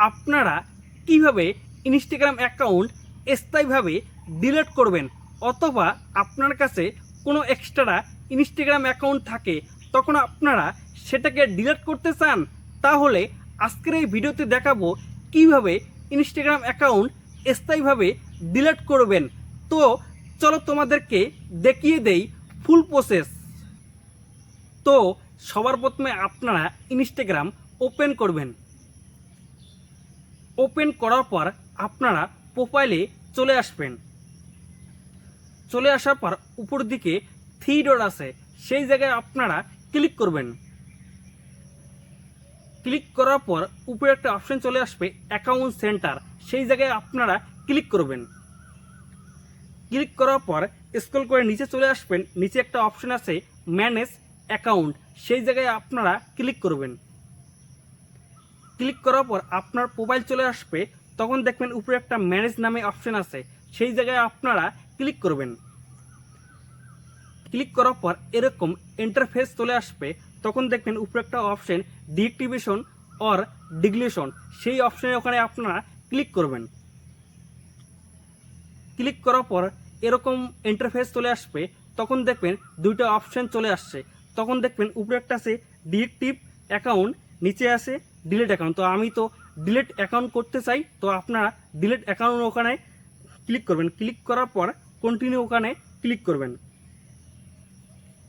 আপনারা কিভাবে Instagram account স্থায়ীভাবে ডিলিট করবেন, অথবা আপনার কাছে কোনো এক্সট্রা ইনস্টাগ্রাম অ্যাকাউন্ট থাকে তখন আপনারা সেটাকে ডিলিট করতে চান, তাহলে আজকের এই ভিডিওতে দেখাবো কিভাবে ইনস্টাগ্রাম অ্যাকাউন্ট স্থায়ীভাবে ডিলিট করবেন। তো চলো তোমাদেরকে দেখিয়ে দেই ফুল প্রসেস। তো সবার প্রথমে আপনারা ইনস্টাগ্রাম ওপেন করবেন। ওপেন করার পর আপনারা প্রোফাইলে চলে আসবেন। চলে আসার পর উপর দিকে থ্রি ডট আছে, সেই জায়গায় আপনারা ক্লিক করবেন। ক্লিক করার পর উপরে একটা অপশন চলে আসবে অ্যাকাউন্ট সেন্টার, সেই জায়গায় আপনারা ক্লিক করবেন। ক্লিক করার পর স্ক্রল করে নিচে চলে আসবেন, নিচে একটা অপশন আছে ম্যানেজ অ্যাকাউন্ট, সেই জায়গায় আপনারা ক্লিক করবেন। ক্লিক করার পর আপনার প্রোফাইল চলে আসবে, তখন দেখবেন উপরে একটা ম্যানেজ নামে অপশন আছে, সেই জায়গায় আপনারা ক্লিক করবেন। ক্লিক করার পর এরকম ইন্টারফেস চলে আসবে, তখন দেখবেন উপরে একটা অপশন ডিঅ্যাক্টিভেশন অর ডিলিশন, সেই অপশনের ওখানে আপনারা ক্লিক করবেন। ক্লিক করার পর এরকম ইন্টারফেস চলে আসবে, তখন দেখবেন দুইটা অপশন চলে আসছে, তখন দেখবেন উপরে একটা আছে ডিএক্টিভ অ্যাকাউন্ট, নিচে আছে ডিলিট অ্যাকাউন্ট। তো আমি তো ডিলিট অ্যাকাউন্ট করতে চাই, তো আপনারা ডিলিট অ্যাকাউন্ট ওখানে ক্লিক করবেন। ক্লিক করার পর কন্টিনিউ ওখানে ক্লিক করবেন।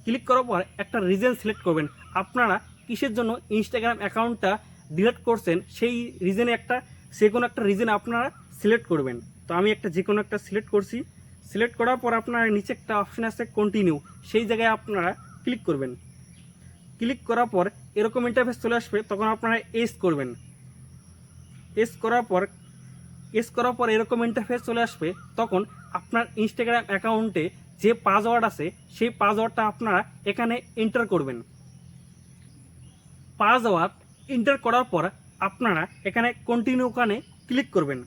ক্লিক করার পর একটা রিজন সিলেক্ট করবেন, আপনারা কিসের জন্য ইনস্টাগ্রাম অ্যাকাউন্টটা ডিলিট করছেন সেই রিজনে যে কোনো একটা রিজন আপনারা সিলেক্ট করবেন। তো আমি যে কোনো একটা সিলেক্ট করছি। সিলেক্ট করার পর আপনারা নিচে একটা অপশন আছে কন্টিনিউ, সেই জায়গায় আপনারা ক্লিক করবেন। ক্লিক করার পর এরকম ইন্টারফেস চলে আসবে, তখন আপনারা এস করবেন। এস করার পর এরকম ইন্টারফেস চলে আসবে, তখন আপনার ইনস্টাগ্রাম অ্যাকাউন্টে যে পাসওয়ার্ড আছে সেই পাসওয়ার্ডটা আপনারা এখানে এন্টার করবেন। পাসওয়ার্ড এন্টার করার পর আপনারা এখানে কন্টিনিউ ওখানে ক্লিক করবেন।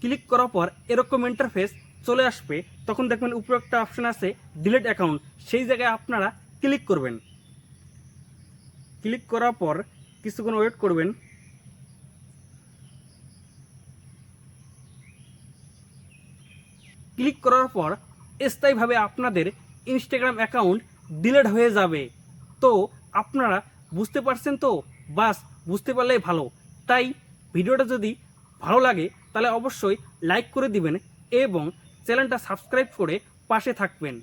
ক্লিক করার পর এরকম ইন্টারফেস চলে আসবে, তখন দেখবেন উপরে একটা অপশন আছে ডিলিট অ্যাকাউন্ট, সেই জায়গায় আপনারা ক্লিক করবেন। ক্লিক করার পর কিছুক্ষণ ওয়েট করবেন। ক্লিক করার পর স্থায়ীভাবে আপনাদের ইনস্টাগ্রাম অ্যাকাউন্ট ডিলিট হয়ে যাবে। তো আপনারা বুঝতে পারছেন তো? বাস বুঝতে পারলেই ভালো। তাই ভিডিওটা যদি ভালো লাগে তাহলে অবশ্যই লাইক করে দিবেন এবং চ্যানেলটা সাবস্ক্রাইব করে পাশে থাকবেন।